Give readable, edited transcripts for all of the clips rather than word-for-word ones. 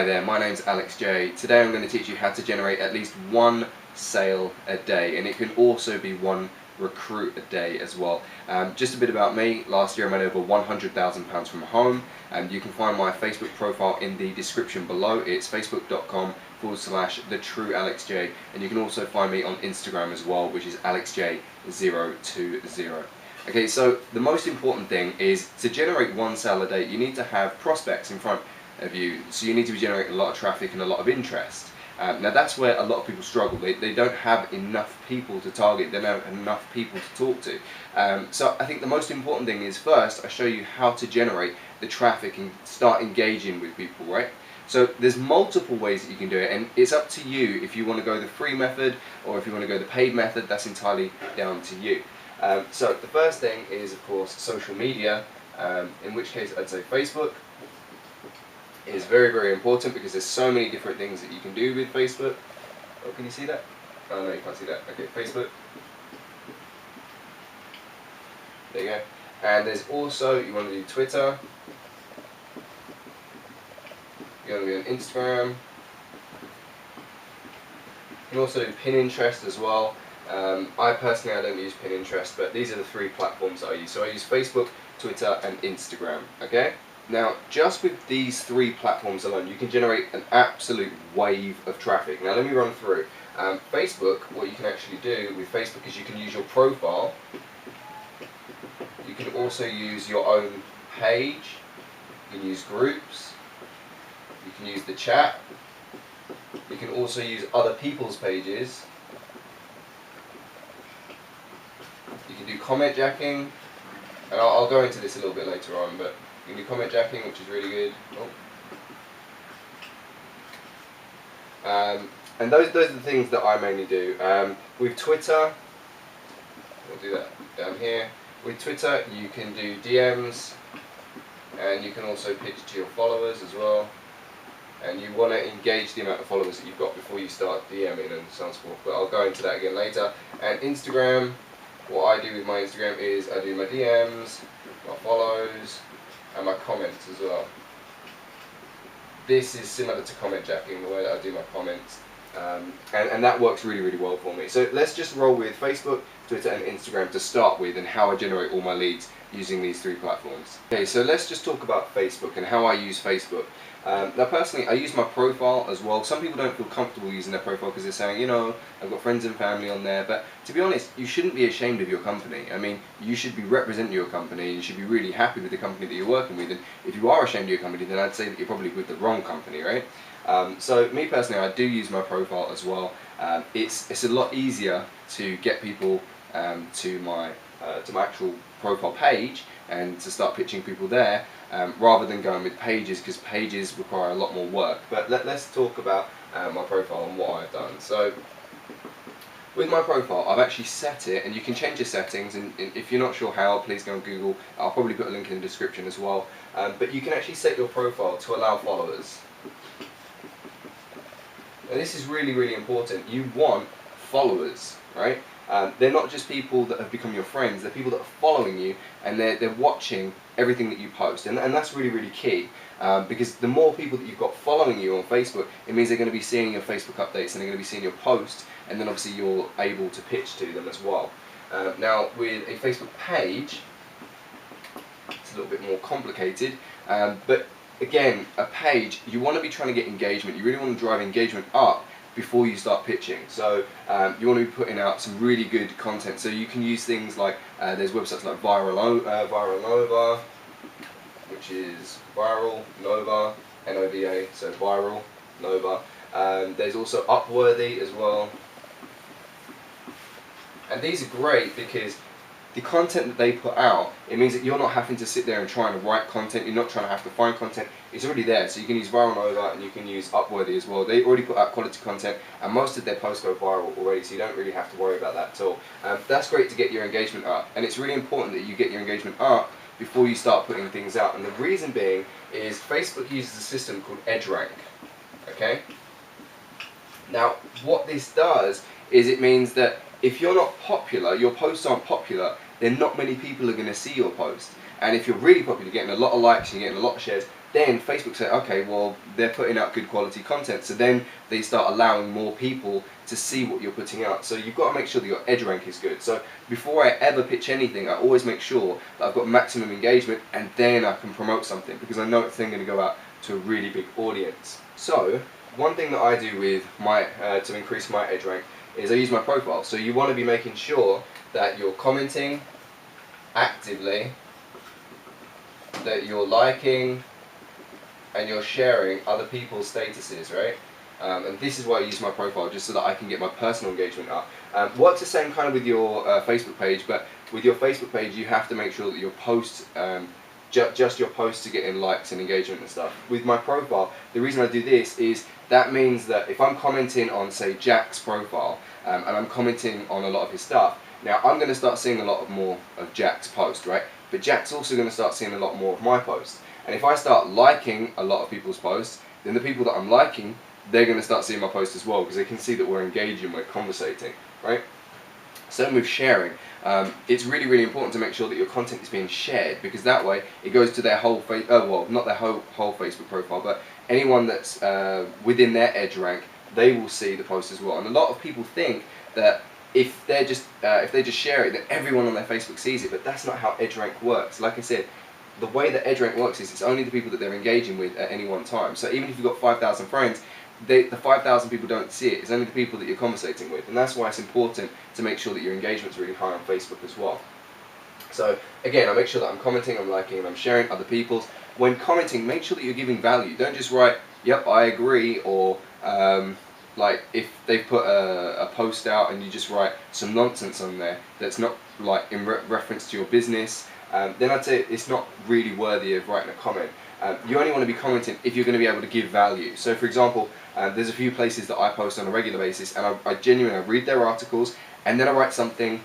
Hi there, my name's Alex J. Today I'm going to teach you how to generate at least one sale a day, and it can also be one recruit a day as well. Just a bit about me. Last year I made over £100,000 from home, and you can find my Facebook profile in the description below. It's facebook.com/thetruealexj, and you can also find me on Instagram as well, which is alexj020. Okay, so the most important thing is to generate one sale a day. You need to have prospects in front of you, so you need to be generating a lot of traffic and a lot of interest. Now that's where a lot of people struggle. They don't have enough people to target, they don't have enough people to talk to. So I think the most important thing is, first I show you how to generate the traffic and start engaging with people, right? So there's multiple ways that you can do it, and it's up to you if you want to go the free method or if you want to go the paid method. That's entirely down to you. So the first thing is, of course, social media, in which case I'd say Facebook is very, very important, because there's so many different things that you can do with Facebook. Oh, can you see that? Oh no, you can't see that. Okay, Facebook. There you go. And there's also, you want to do Twitter. You want to do on Instagram. You can also do Pinterest as well. I personally don't use Pinterest, but these are the three platforms that I use. So I use Facebook, Twitter, and Instagram. Okay. Now, just with these three platforms alone, you can generate an absolute wave of traffic. Now, let me run through. Facebook, what you can actually do with Facebook is you can use your profile. You can also use your own page. You can use groups. You can use the chat. You can also use other people's pages. You can do comment jacking. And I'll go into this a little bit later on, but you can do comment jacking, which is really good. And those are the things that I mainly do. With Twitter, we'll do that down here. With Twitter, you can do DMs, and you can also pitch to your followers as well. And you want to engage the amount of followers that you've got before you start DMing and so on and so forth. But I'll go into that again later. And Instagram, what I do with my Instagram is I do my DMs, my follows, and my comments as well. This is similar to comment jacking, the way that I do my comments, and that works really, really well for me. So let's just roll with Facebook, Twitter, and Instagram to start with, and how I generate all my leads using these three platforms. Okay, so let's just talk about Facebook and how I use Facebook. Now personally, I use my profile as well. Some people don't feel comfortable using their profile because they're saying, you know, I've got friends and family on there, but to be honest, you shouldn't be ashamed of your company. I mean, you should be representing your company, you should be really happy with the company that you're working with, and if you are ashamed of your company, then I'd say that you're probably with the wrong company, right? So me personally, I do use my profile as well. It's a lot easier to get people to my actual profile page and to start pitching people there, rather than going with pages, because pages require a lot more work. But let's talk about my profile and what I've done. So with my profile, I've actually set it, and you can change your settings, and if you're not sure how, please go on Google. I'll probably put a link in the description as well. But you can actually set your profile to allow followers. Now this is really, really important. You want followers, right? They're not just people that have become your friends, they're people that are following you, and they're watching everything that you post, and that's really, really key, because the more people that you've got following you on Facebook, it means they're going to be seeing your Facebook updates, and they're going to be seeing your posts, and then obviously you're able to pitch to them as well. Now with a Facebook page, it's a little bit more complicated, but again, a page, you want to be trying to get engagement. You really want to drive engagement up before you start pitching. So you want to be putting out some really good content. So you can use things like, there's websites like Viral Nova, which is Viral Nova, N-O-V-A, so Viral Nova. There's also Upworthy as well. And these are great because the content that they put out, it means that you're not having to sit there and try and write content, you're not trying to have to find content, it's already there. So you can use Viral Nova and you can use Upworthy as well. They already put out quality content, and most of their posts go viral already, so you don't really have to worry about that at all. That's great to get your engagement up, and it's really important that you get your engagement up before you start putting things out. And the reason being is Facebook uses a system called EdgeRank. Okay? Now, what this does is it means that if you're not popular, your posts aren't popular, then not many people are going to see your post. And if you're really popular, you're getting a lot of likes, you're getting a lot of shares, then Facebook say, okay, well, they're putting out good quality content, so then they start allowing more people to see what you're putting out. So you've got to make sure that your edge rank is good. So before I ever pitch anything, I always make sure that I've got maximum engagement, and then I can promote something, because I know it's then going to go out to a really big audience. So one thing that I do with my to increase my edge rank is I use my profile. So you want to be making sure that you're commenting actively, that you're liking and you're sharing other people's statuses, right? And this is why I use my profile, just so that I can get my personal engagement up. Works the same kind of with your Facebook page, but with your Facebook page you have to make sure that your posts, just your posts are getting likes and engagement and stuff. With my profile, the reason I do this is that means that if I'm commenting on, say, Jack's profile, and I'm commenting on a lot of his stuff, now I'm going to start seeing a lot more of Jack's post, right? But Jack's also going to start seeing a lot more of my posts. And if I start liking a lot of people's posts, then the people that I'm liking, they're going to start seeing my posts as well, because they can see that we're engaging, we're conversating, right? Same with sharing. It's really, really important to make sure that your content is being shared, because that way it goes to their whole not their whole Facebook profile, but anyone that's within their edge rank, they will see the post as well. And a lot of people think that if they just share it, that everyone on their Facebook sees it, but that's not how edge rank works. Like I said, the way that edge rank works is it's only the people that they're engaging with at any one time. So even if you've got 5,000 friends, the 5,000 people don't see it. It's only the people that you're conversating with, and that's why it's important to make sure that your engagement's really high on Facebook as well. So again, I make sure that I'm commenting, I'm liking, and I'm sharing other people's. When commenting, make sure that you're giving value. Don't just write, "Yep, I agree," or like if they've put a post out and you just write some nonsense on there that's not like in reference to your business, then I'd say it's not really worthy of writing a comment. You only want to be commenting if you're going to be able to give value. So for example, there's a few places that I post on a regular basis, and I genuinely read their articles, and then I write something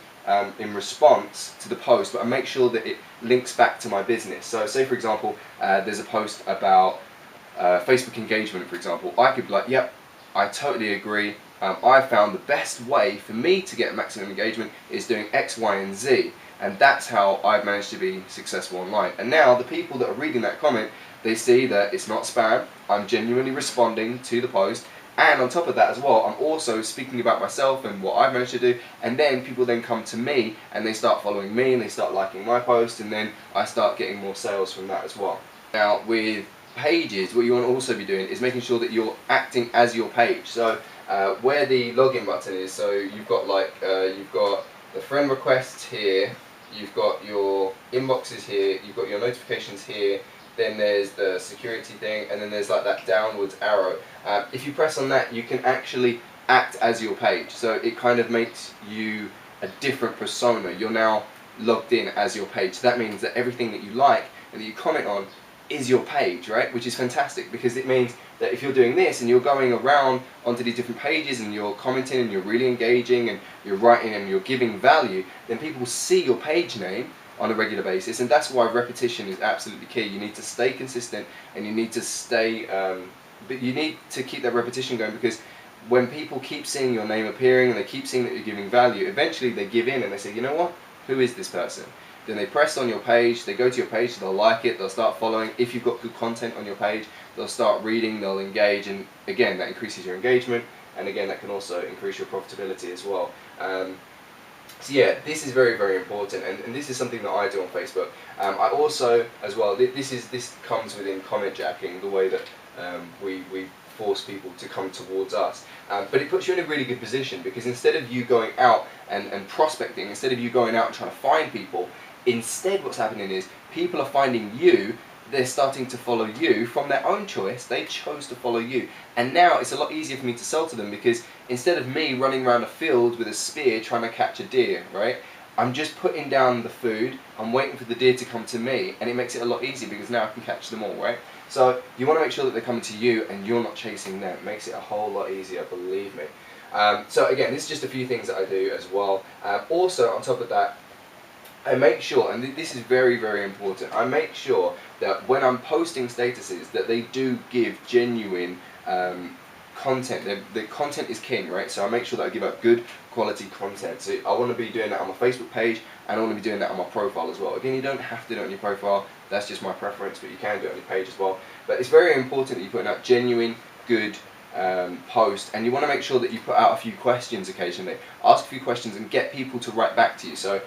in response to the post, but I make sure that it links back to my business. So say for example, there's a post about Facebook engagement, for example. I could be like, yep, I totally agree. I found the best way for me to get maximum engagement is doing X, Y, and Z. And that's how I've managed to be successful online. And now the people that are reading that comment, they see that it's not spam, I'm genuinely responding to the post, and on top of that as well, I'm also speaking about myself and what I've managed to do, and then people then come to me and they start following me and they start liking my post, and then I start getting more sales from that as well. Now with pages, what you want to also be doing is making sure that you're acting as your page. So where the login button is, so you've got like, you've got the friend requests here, you've got your inboxes here, you've got your notifications here, then there's the security thing, and then there's like that downwards arrow. If you press on that, you can actually act as your page. So it kind of makes you a different persona. You're now logged in as your page. So that means that everything that you like and that you comment on is your page, right? Which is fantastic, because it means that if you're doing this and you're going around onto these different pages and you're commenting and you're really engaging and you're writing and you're giving value, then people will see your page name on a regular basis. And that's why repetition is absolutely key. You need to stay consistent, and you need to stay but you need to keep that repetition going, because when people keep seeing your name appearing and they keep seeing that you're giving value, eventually they give in and they say, you know what, who is this person? Then they press on your page, they go to your page, they'll like it, they'll start following. If you've got good content on your page, they'll start reading, they'll engage, and again, that increases your engagement, and again, that can also increase your profitability as well. So yeah, this is very, very important, and this is something that I do on Facebook. I also, as well, this comes within comment jacking, the way that we force people to come towards us. But it puts you in a really good position, because instead of you going out and prospecting, instead of you going out and trying to find people, instead what's happening is people are finding you, they're starting to follow you from their own choice. They chose to follow you, and now it's a lot easier for me to sell to them, because instead of me running around a field with a spear trying to catch a deer, right, I'm just putting down the food, I'm waiting for the deer to come to me, and it makes it a lot easier, because now I can catch them all, right? So you want to make sure that they're coming to you and you're not chasing them. It makes it a whole lot easier, believe me. So again, this is just a few things that I do as well. Also, on top of that, I make sure, and this is very, very important, I make sure that when I'm posting statuses that they do give genuine content. The content is king, right? So I make sure that I give out good quality content. So I want to be doing that on my Facebook page, and I want to be doing that on my profile as well. Again, you don't have to do it on your profile. That's just my preference, but you can do it on your page as well. But it's very important that you're putting out genuine, good post, and you want to make sure that you put out a few questions occasionally. Ask a few questions and get people to write back to you. So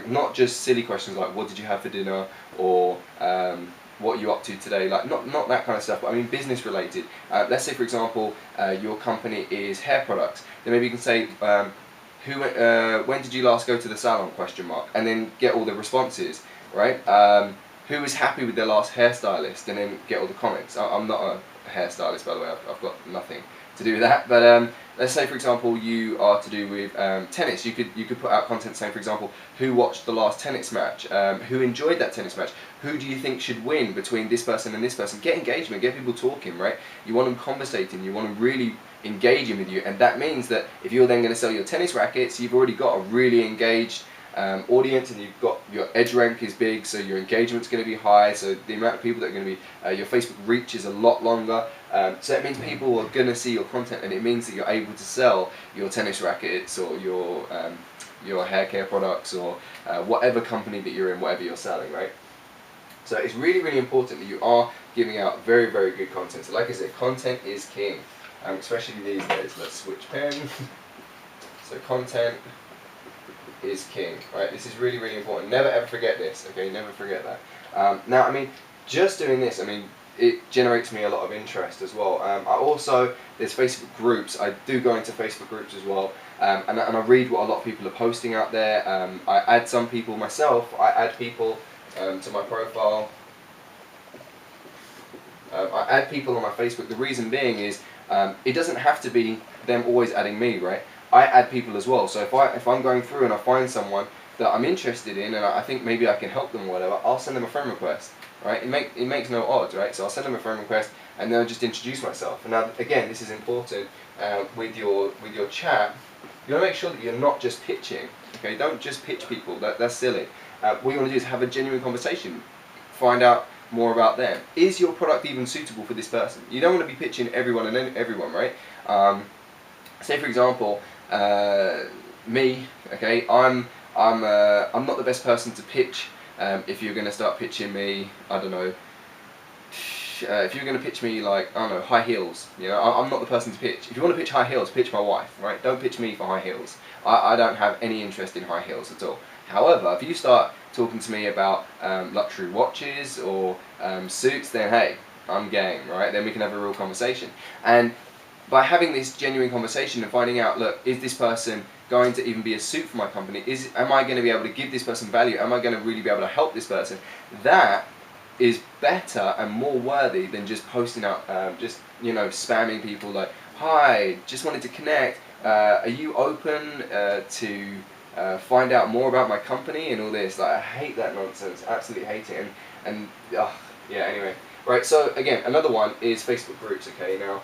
not just silly questions like what did you have for dinner, or what are you up to today, like not that kind of stuff, but I mean business related. Let's say for example your company is hair products, then maybe you can say when did you last go to the salon, question mark, and then get all the responses, right? Who was happy with their last hairstylist, and then get all the comments. I'm not a hairstylist, by the way. I've got nothing to do with that. But let's say, for example, you are to do with tennis. You could put out content saying, for example, who watched the last tennis match, who enjoyed that tennis match, who do you think should win between this person and this person. Get engagement, get people talking, right? You want them conversating, you want them really engaging with you, and that means that if you're then going to sell your tennis rackets, you've already got a really engaged audience, and you've got your edge rank is big, so your engagement's going to be high, so the amount of people that are going to be, your Facebook reach is a lot longer, so that means people are going to see your content, and it means that you're able to sell your tennis rackets or your hair care products, or whatever company that you're in, whatever you're selling, right? So it's really, really important that you are giving out very, very good content. So like I said, content is king, especially these days. Let's switch pen. So content is king, right? This is really, really important. Never ever forget this, okay? Never forget that. Now, I mean, just doing this, I mean, it generates me a lot of interest as well. There's Facebook groups. I do go into Facebook groups as well, and I read what a lot of people are posting out there. I add some people myself. I add people to my profile. I add people on my Facebook. The reason being is it doesn't have to be them always adding me, right? I add people as well. So if I'm going through and I find someone that I'm interested in, and I think maybe I can help them or whatever, I'll send them a friend request, right? It makes no odds, right? So I'll send them a friend request, and then I'll just introduce myself. And now again, this is important with your chat. You want to make sure that you're not just pitching. Okay, don't just pitch people. That's silly. What you want to do is have a genuine conversation. Find out more about them. Is your product even suitable for this person? You don't want to be pitching everyone and everyone, right? Say for example, me. Okay, I'm not the best person to pitch. If you're going to start pitching me, I don't know. If you're going to pitch me like, I don't know, high heels, you know, I'm not the person to pitch. If you want to pitch high heels, pitch my wife, right? Don't pitch me for high heels. I don't have any interest in high heels at all. However, if you start talking to me about luxury watches or suits, then hey, I'm game, right? Then we can have a real conversation. And by having this genuine conversation and finding out, look, is this person going to even be a suit for my company? Am I going to be able to give this person value? Am I going to really be able to help this person? That is better and more worthy than just posting out, just, you know, spamming people like, hi, just wanted to connect. Are you open to find out more about my company and all this? Like, I hate that nonsense. Absolutely hate it. And yeah. Anyway, right. So again, another one is Facebook groups. Okay, now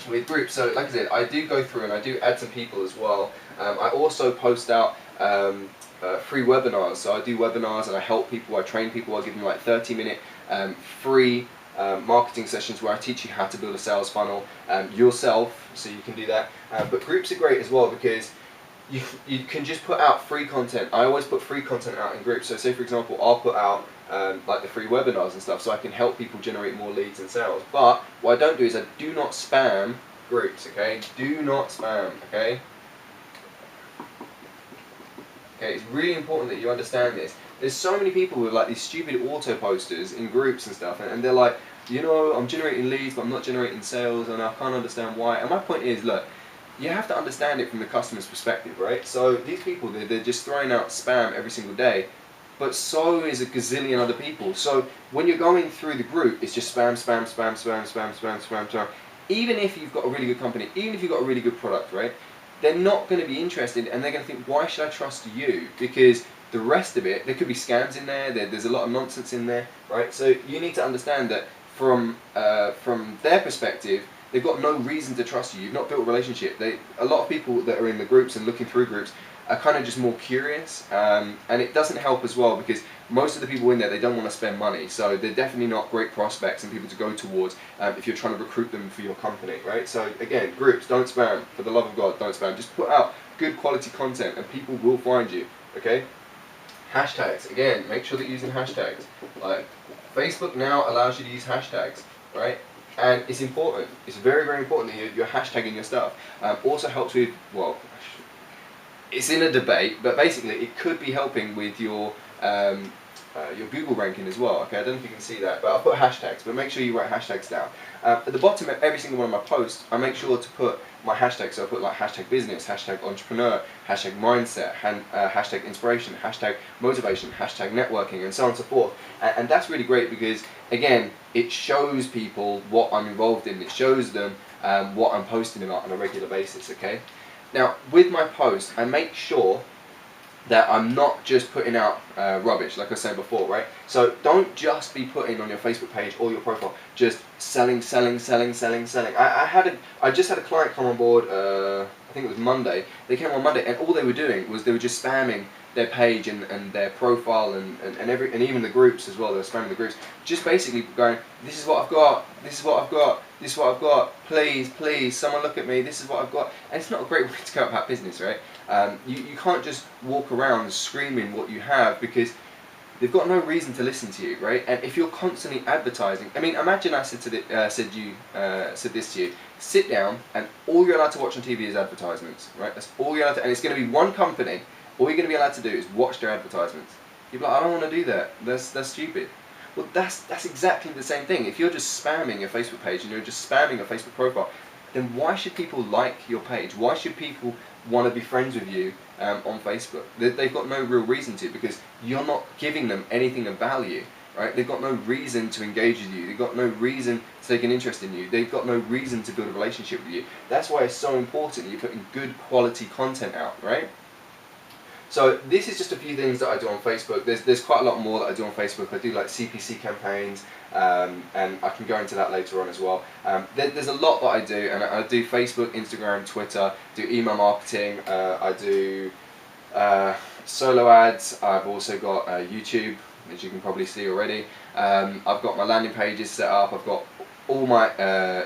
with groups. So like I said, I do go through and I do add some people as well. I also post out free webinars. So I do webinars and I help people. I train people. I give them like 30-minute free marketing sessions where I teach you how to build a sales funnel yourself, so you can do that. But groups are great as well because you can just put out free content. I always put free content out in groups. So say for example, I'll put out like the free webinars and stuff, so I can help people generate more leads and sales. But what I don't do is I do not spam groups. Okay, do not spam. Okay. Okay, it's really important that you understand this. There's so many people with like these stupid auto posters in groups and stuff, and they're like, you know, I'm generating leads, but I'm not generating sales, and I can't understand why. And my point is, look, you have to understand it from the customer's perspective, right? So these people, they're just throwing out spam every single day, but so is a gazillion other people. So when you're going through the group, it's just spam, spam, spam, spam, spam, spam, spam, spam. Even if you've got a really good company, even if you've got a really good product, right? They're not going to be interested, and they're going to think, why should I trust you? Because the rest of it, there could be scams in there, there's a lot of nonsense in there, right? So you need to understand that from their perspective, they've got no reason to trust you. You've not built a relationship. A lot of people that are in the groups and looking through groups are kind of just more curious, and it doesn't help as well because most of the people in there, they don't want to spend money, so they're definitely not great prospects and people to go towards if you're trying to recruit them for your company, right? So again, groups, don't spam. For the love of God, don't spam. Just put out good quality content and people will find you, okay? Hashtags, again, make sure that you're using hashtags. Like, Facebook now allows you to use hashtags, right? And it's important. It's very, very important that you're hashtagging your stuff. Also helps with, well, it's in a debate, but basically it could be helping with your Google ranking as well. Okay, I don't know if you can see that, but I'll put hashtags, but make sure you write hashtags down. At the bottom of every single one of my posts, I make sure to put my hashtags. So I put like hashtag business, hashtag entrepreneur, hashtag mindset, hashtag inspiration, hashtag motivation, hashtag networking, and so on and so forth. And that's really great because, again, it shows people what I'm involved in. It shows them what I'm posting about on a regular basis, okay? Now, with my posts, I make sure that I'm not just putting out rubbish, like I said before, right? So don't just be putting on your Facebook page or your profile just selling. I just had a client come on board. I think it was Monday. They came on Monday, and all they were doing was they were just spamming their page and their profile and even the groups as well. They were spamming the groups, just basically going, "This is what I've got. This is what I've got. This is what I've got. Please, someone look at me. This is what I've got." And it's not a great way to go about business, right? You can't just walk around screaming what you have because they've got no reason to listen to you, right? And if you're constantly advertising, I mean, imagine I said this to you: sit down, and all you're allowed to watch on TV is advertisements, right? That's all you're allowed to, and it's going to be one company. All you're going to be allowed to do is watch their advertisements. You're like, I don't want to do that. That's stupid. Well, that's exactly the same thing. If you're just spamming your Facebook page and you're just spamming your Facebook profile, then why should people like your page? Why should people want to be friends with you on Facebook? They've got no real reason to, because you're not giving them anything of value, right? They've got no reason to engage with you. They've got no reason to take an interest in you. They've got no reason to build a relationship with you. That's why it's so important that you're putting good quality content out, right? So this is just a few things that I do on Facebook. There's quite a lot more that I do on Facebook. I do like CPC campaigns, and I can go into that later on as well. There's a lot that I do, and I do Facebook, Instagram, Twitter, do email marketing, I do solo ads. I've also got YouTube, as you can probably see already. I've got my landing pages set up. I've got all my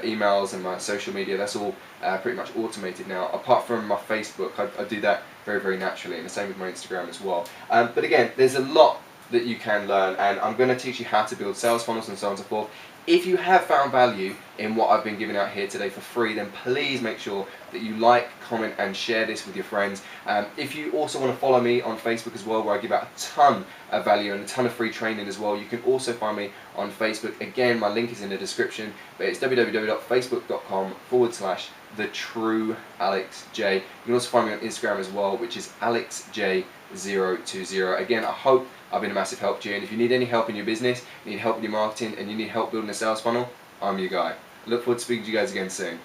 emails and my social media. That's all pretty much automated now. Apart from my Facebook, I do that very, very naturally, and the same with my Instagram as well. But again, there's a lot that you can learn, and I'm going to teach you how to build sales funnels and so on and so forth. If you have found value in what I've been giving out here today for free, then please make sure that you like, comment, and share this with your friends. If you also want to follow me on Facebook as well, where I give out a ton of value and a ton of free training as well, you can also find me on Facebook. Again, my link is in the description, but it's www.facebook.com/TheTrueAlexJ. You can also find me on Instagram as well, which is AlexJ020. Again, I hope I've been a massive help to you, and if you need any help in your business, you need help with your marketing, and you need help building a sales funnel, I'm your guy. I look forward to speaking to you guys again soon.